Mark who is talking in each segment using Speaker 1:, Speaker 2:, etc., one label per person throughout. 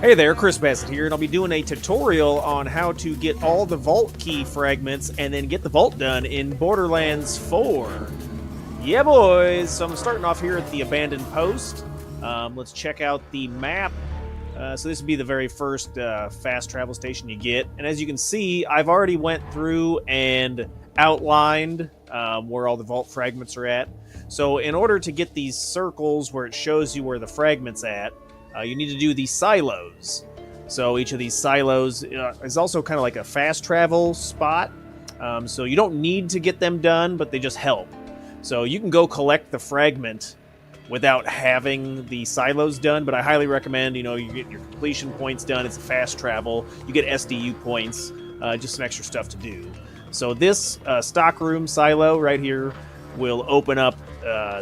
Speaker 1: Hey there, Chris Bassett here, and I'll be doing a tutorial on how to get all the vault key fragments and then get the vault done in Borderlands 4. Yeah, boys! So I'm starting off here at the abandoned post. Let's check out the map. So this would be the very first fast travel station you get. And as you can see, I've already went through and outlined where all the vault fragments are at. So in order to get these circles where it shows you where the fragment's at, you need to do these silos. So each of these silos is also kind of like a fast travel spot. So you don't need to get them done, but they just help. So you can go collect the fragment without having the silos done, but I highly recommend, you get your completion points done. It's a fast travel. You get SDU points, just some extra stuff to do. So this stockroom silo right here will open up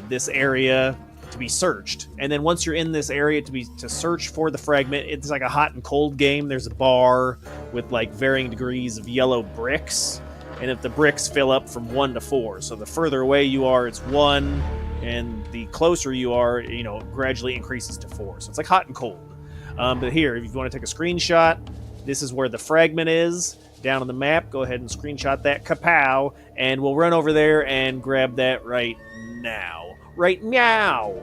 Speaker 1: this area to be searched, and then once you're in this area to search for the fragment, it's like a hot and cold game. There's a bar with like varying degrees of yellow bricks, and if the bricks fill up from 1 to 4, so the further away you are, it's 1, and the closer you are, gradually increases to 4. So it's like hot and cold. But here, if you want to take a screenshot, this is where the fragment is down on the map. Go ahead and screenshot that, kapow, and we'll run over there and grab that right now. Right now.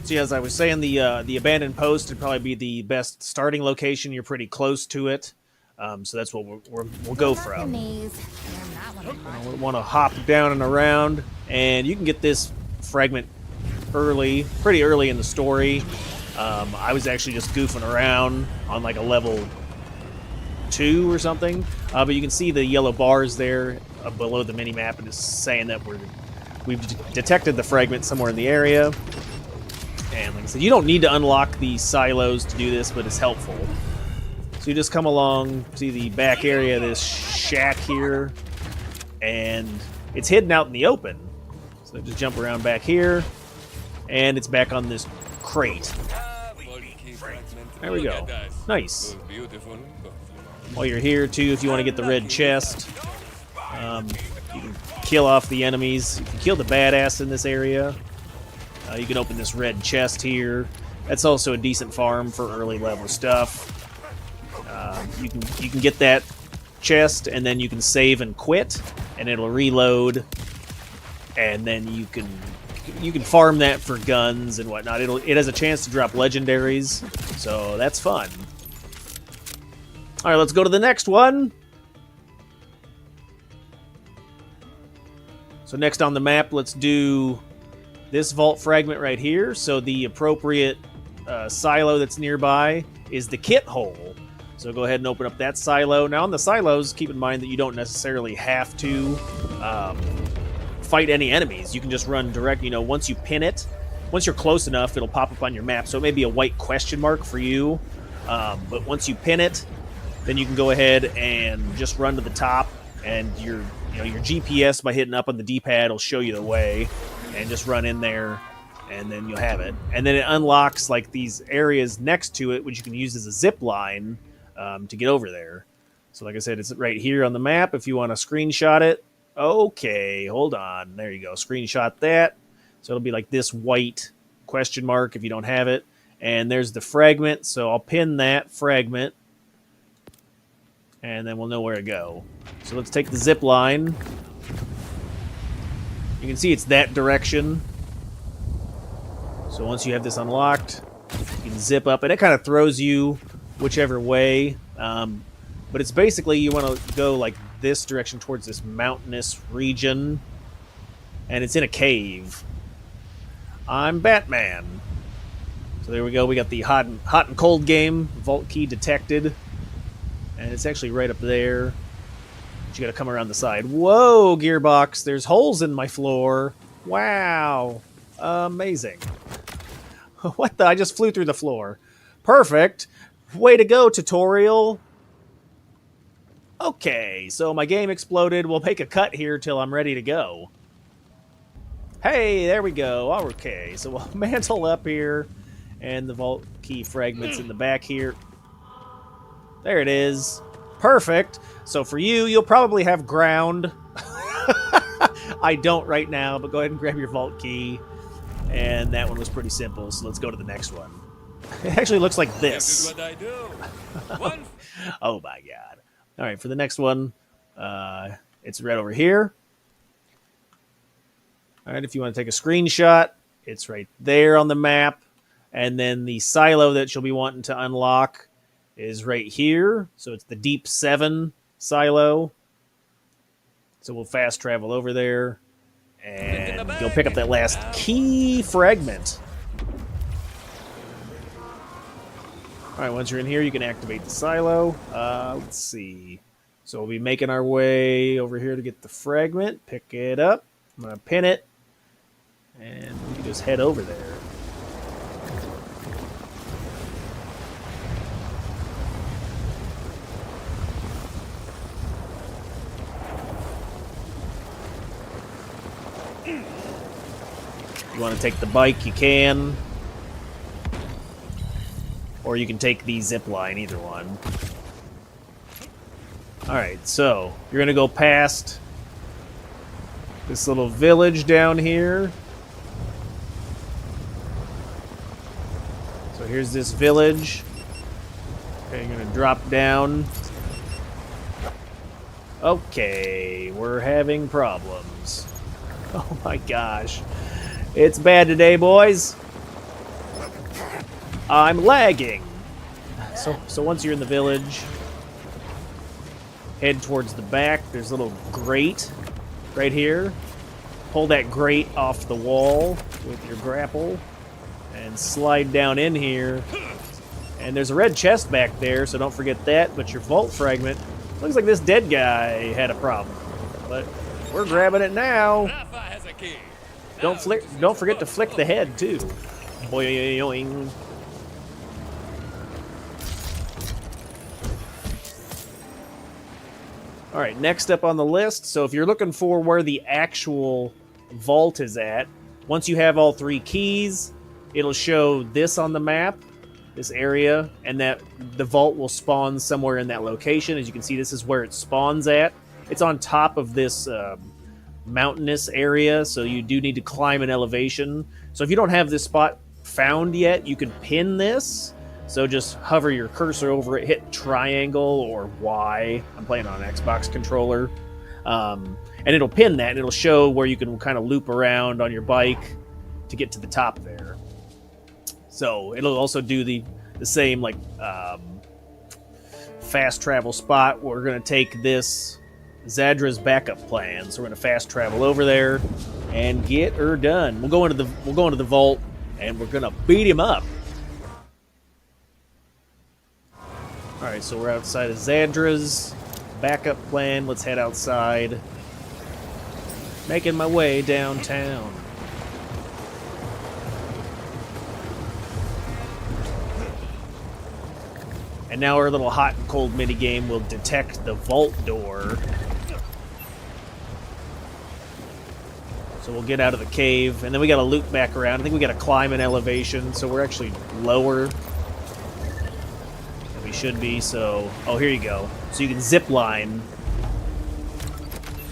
Speaker 1: See, as I was saying, the abandoned post would probably be the best starting location. You're pretty close to it, so that's what we'll go from. We want to hop down and around, and you can get this fragment pretty early in the story. I was actually just goofing around on like a level 2 or something, but you can see the yellow bars there below the mini map, and it's saying that we've detected the fragment somewhere in the area. And like I said, you don't need to unlock the silos to do this, but it's helpful. So you just come along, see the back area of this shack here, and it's hidden out in the open. So just jump around back here, and it's back on this crate. There we go. Nice. While you're here, too, if you want to get the red chest, you can kill off the enemies. You can kill the badass in this area. You can open this red chest here. That's also a decent farm for early level stuff. You can get that chest, and then you can save and quit, and it'll reload. And then you can farm that for guns and whatnot. It has a chance to drop legendaries, so that's fun. All right, let's go to the next one. So next on the map, let's do this vault fragment right here. So the appropriate silo that's nearby is the kit hole. So go ahead and open up that silo. Now on the silos, keep in mind that you don't necessarily have to fight any enemies. You can just run direct. Once you pin it, once you're close enough, it'll pop up on your map. So it may be a white question mark for you, but once you pin it, then you can go ahead and just run to the top, and your GPS by hitting up on the D-pad will show you the way, and just run in there, and then you'll have it. And then it unlocks like these areas next to it, which you can use as a zip line to get over there. So like I said, it's right here on the map if you want to screenshot it. Okay, hold on. There you go. Screenshot that. So it'll be like this white question mark if you don't have it. And there's the fragment, so I'll pin that fragment, and then we'll know where to go. So let's take the zip line. You can see it's that direction. So once you have this unlocked, you can zip up, and it kind of throws you whichever way. But it's basically you want to go like this direction towards this mountainous region, and it's in a cave. I'm Batman. So there we go. We got the hot and cold game. Vault key detected. And it's actually right up there. But you gotta come around the side. Whoa, gearbox. There's holes in my floor. Wow. Amazing. What the? I just flew through the floor. Perfect. Way to go, tutorial. Okay, so my game exploded. We'll make a cut here till I'm ready to go. Hey, there we go. Okay, so we'll mantle up here. And the vault key fragments in the back here. There it is. Perfect. So for you, you'll probably have ground. I don't right now, but go ahead and grab your vault key. And that one was pretty simple, so let's go to the next one. It actually looks like this.
Speaker 2: This is what I do. One.
Speaker 1: Oh my god. All right, for the next one, it's right over here. All right, if you want to take a screenshot, it's right there on the map. And then the silo that you'll be wanting to unlock is right here. So it's the Deep 7 silo. So we'll fast travel over there and go pick up that last key fragment. All right, once you're in here, you can activate the silo. Let's see. So we'll be making our way over here to get the fragment. Pick it up. I'm going to pin it. And we can just head over there. You want to take the bike, you can. Or you can take the zip line, either one. Alright, so you're going to go past this little village down here. So here's this village. Okay, you're going to drop down. Okay, we're having problems. Oh my gosh. It's bad today, boys. I'm lagging. So once you're in the village, head towards the back. There's a little grate right here. Pull that grate off the wall with your grapple and slide down in here. And there's a red chest back there, so don't forget that. But your vault fragment, looks like this dead guy had a problem. But we're grabbing it now. Don't forget to flick the head too. Boing. All right, next up on the list. So if you're looking for where the actual vault is at, once you have all 3 keys, it'll show this on the map, this area, and that the vault will spawn somewhere in that location. As you can see, this is where it spawns at. It's on top of this mountainous area, so you do need to climb an elevation. So if you don't have this spot found yet, you can pin this. So just hover your cursor over it, hit triangle or Y. I'm playing on an Xbox controller. And it'll pin that, and it'll show where you can kind of loop around on your bike to get to the top there. So it'll also do the same like fast travel spot. We're going to take this Zadra's backup plan. So we're going to fast travel over there and get her done. We'll go into the vault and we're going to beat him up. All right, so we're outside of Zadra's backup plan. Let's head outside. Making my way downtown. And now our little hot and cold minigame will detect the vault door. So we'll get out of the cave, and then we gotta loop back around. I think we gotta climb an elevation, so we're actually lower than we should be, so... Oh, here you go. So you can zip line.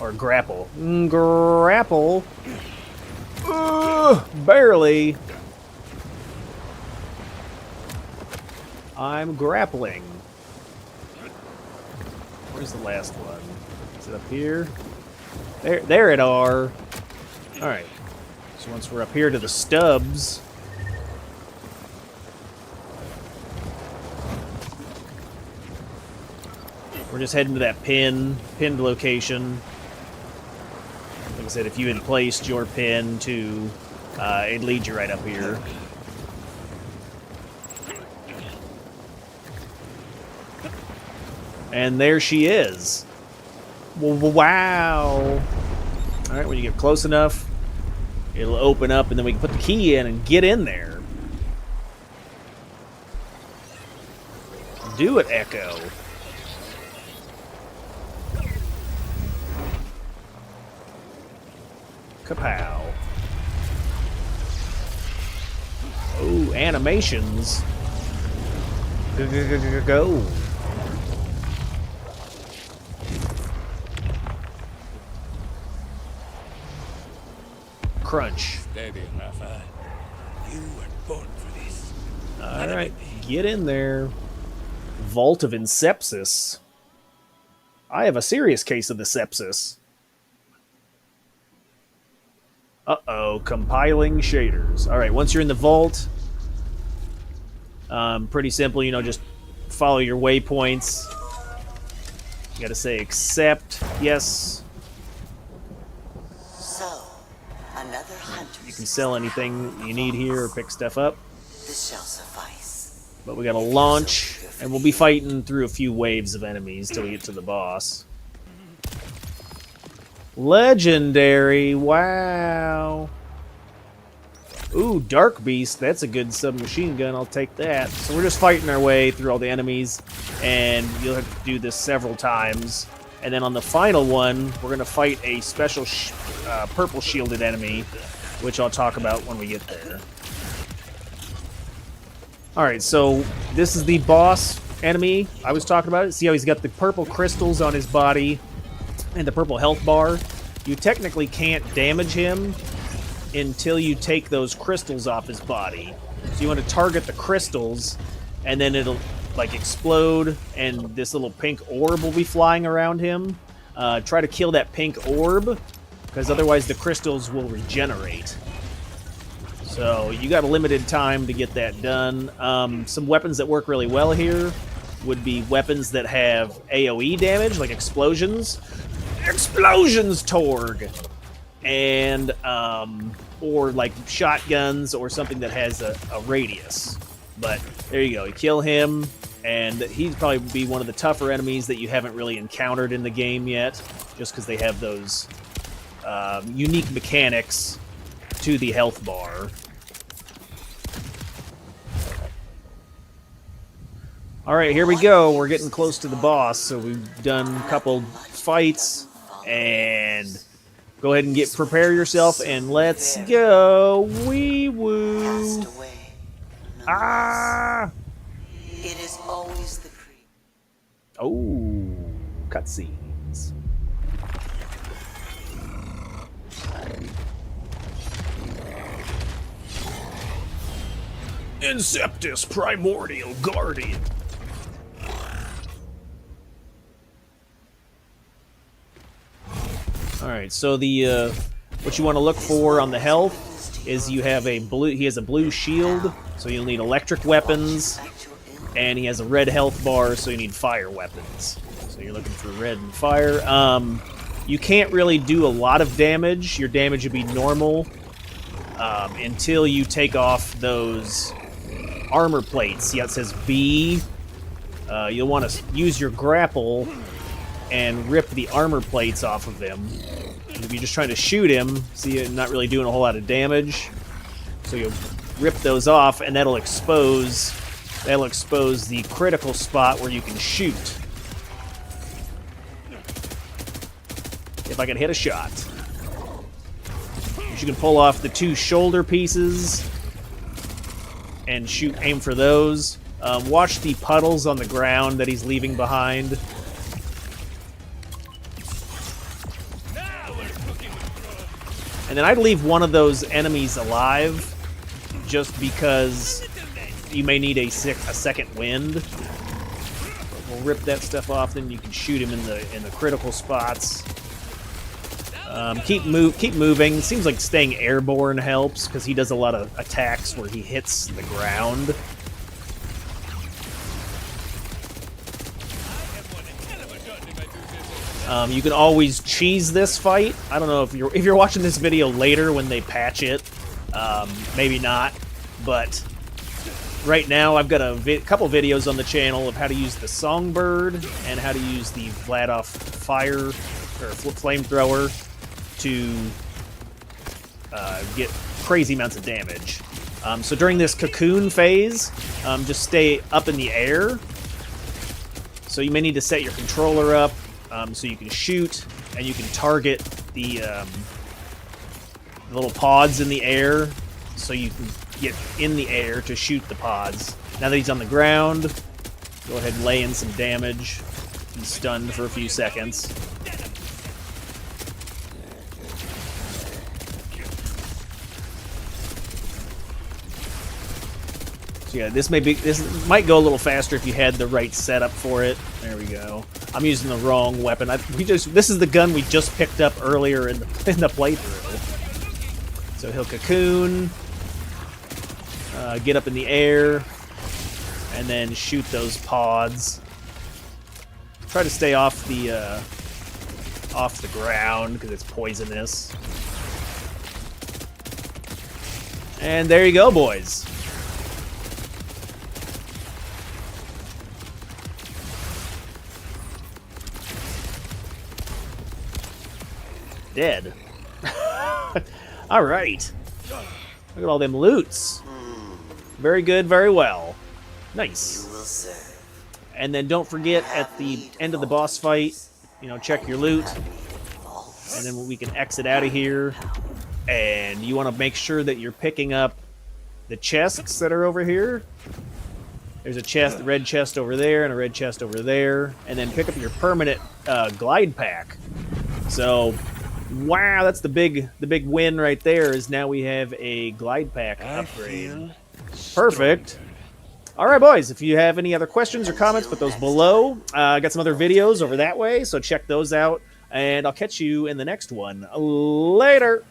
Speaker 1: Or grapple. Grapple? Barely. I'm grappling. Where's the last one? Is it up here? There it are. Alright. So once we're up here to the stubs... We're just heading to that pinned location. Like I said, if you had placed your pin to... it'd lead you right up here. And there she is. Wow. Alright, when you get close enough, it'll open up, and then we can put the key in and get in there. Do it, Echo. Kapow. Oh, animations. Go. Crunch.
Speaker 2: Steady, Rafa. You were born for this.
Speaker 1: Alright, get in there. Vault of Inceptus. I have a serious case of the sepsis. Uh-oh, compiling shaders. Alright, once you're in the vault, pretty simple, just follow your waypoints. You gotta say accept, yes.
Speaker 3: So, another hunter.
Speaker 1: You can sell anything you need here or pick stuff up.
Speaker 3: This shall suffice.
Speaker 1: But we gotta launch, and we'll be fighting through a few waves of enemies till we get to the boss. Legendary, wow. Ooh, Dark Beast, that's a good submachine gun, I'll take that. So we're just fighting our way through all the enemies, and you'll have to do this several times. And then on the final one, we're going to fight a special purple shielded enemy, which I'll talk about when we get there. Alright, so this is the boss enemy I was talking about. See how he's got the purple crystals on his body and the purple health bar? You technically can't damage him until you take those crystals off his body. So you want to target the crystals, and then it'll like explode, and this little pink orb will be flying around him. Try to kill that pink orb, because otherwise the crystals will regenerate. So you got a limited time to get that done. Some weapons that work really well here would be weapons that have AoE damage, like explosions. Explosions, Torg! And, or like shotguns or something that has a radius. But there you go, you kill him, and he'd probably be one of the tougher enemies that you haven't really encountered in the game yet, just because they have those unique mechanics to the health bar. Alright, here we go. We're getting close to the boss, so we've done a couple fights, and go ahead and prepare yourself, and let's go. Wee woo. Ah!
Speaker 3: It is always the creep.
Speaker 1: Oh, cutscenes. Inceptus Primordial Guardian. Alright, so the what you want to look for on the health is you have a blue. He has a blue shield, so you'll need electric weapons, and he has a red health bar, so you need fire weapons. So you're looking for red and fire. You can't really do a lot of damage. Your damage would be normal until you take off those armor plates. See how it says B? You'll want to use your grapple and rip the armor plates off of him. And if you're just trying to shoot him, see, you're not really doing a whole lot of damage. So you'll rip those off, and that'll expose the critical spot where you can shoot. If I can hit a shot. You can pull off the two shoulder pieces and aim for those. Watch the puddles on the ground that he's leaving behind. And then I'd leave one of those enemies alive, just because you may need a second wind. We'll rip that stuff off, then you can shoot him in the critical spots. Keep moving. Seems like staying airborne helps, because he does a lot of attacks where he hits the ground. You can always cheese this fight. I don't know if you're watching this video later when they patch it. Maybe not, but right now I've got a couple videos on the channel of how to use the Songbird and how to use the Vladoff fire or flamethrower to get crazy amounts of damage. So during this cocoon phase, just stay up in the air. So you may need to set your controller up so you can shoot and you can target the little pods in the air, so you can get in the air to shoot the pods. Now that he's on the ground, go ahead and lay in some damage. He's stunned for a few seconds. So yeah, this might go a little faster if you had the right setup for it. There we go. I'm using the wrong weapon. This is the gun we just picked up earlier in the playthrough. So he'll cocoon, get up in the air, and then shoot those pods. Try to stay off the ground because it's poisonous. And there you go, boys. Dead. All right. Look at all them loots. Very good, very well. Nice.
Speaker 3: You will serve.
Speaker 1: And then don't forget at the end of the boss fight, you know, check your loot. And then we can exit out of here. And you want to make sure that you're picking up the chests that are over here. There's a chest, a red chest over there, and a red chest over there. And then pick up your permanent glide pack. So, wow, that's the big win right there. Is now we have a glide pack upgrade. Perfect. All right, boys. If you have any other questions or comments, put those below. I got some other videos over that way, so check those out. And I'll catch you in the next one. Later.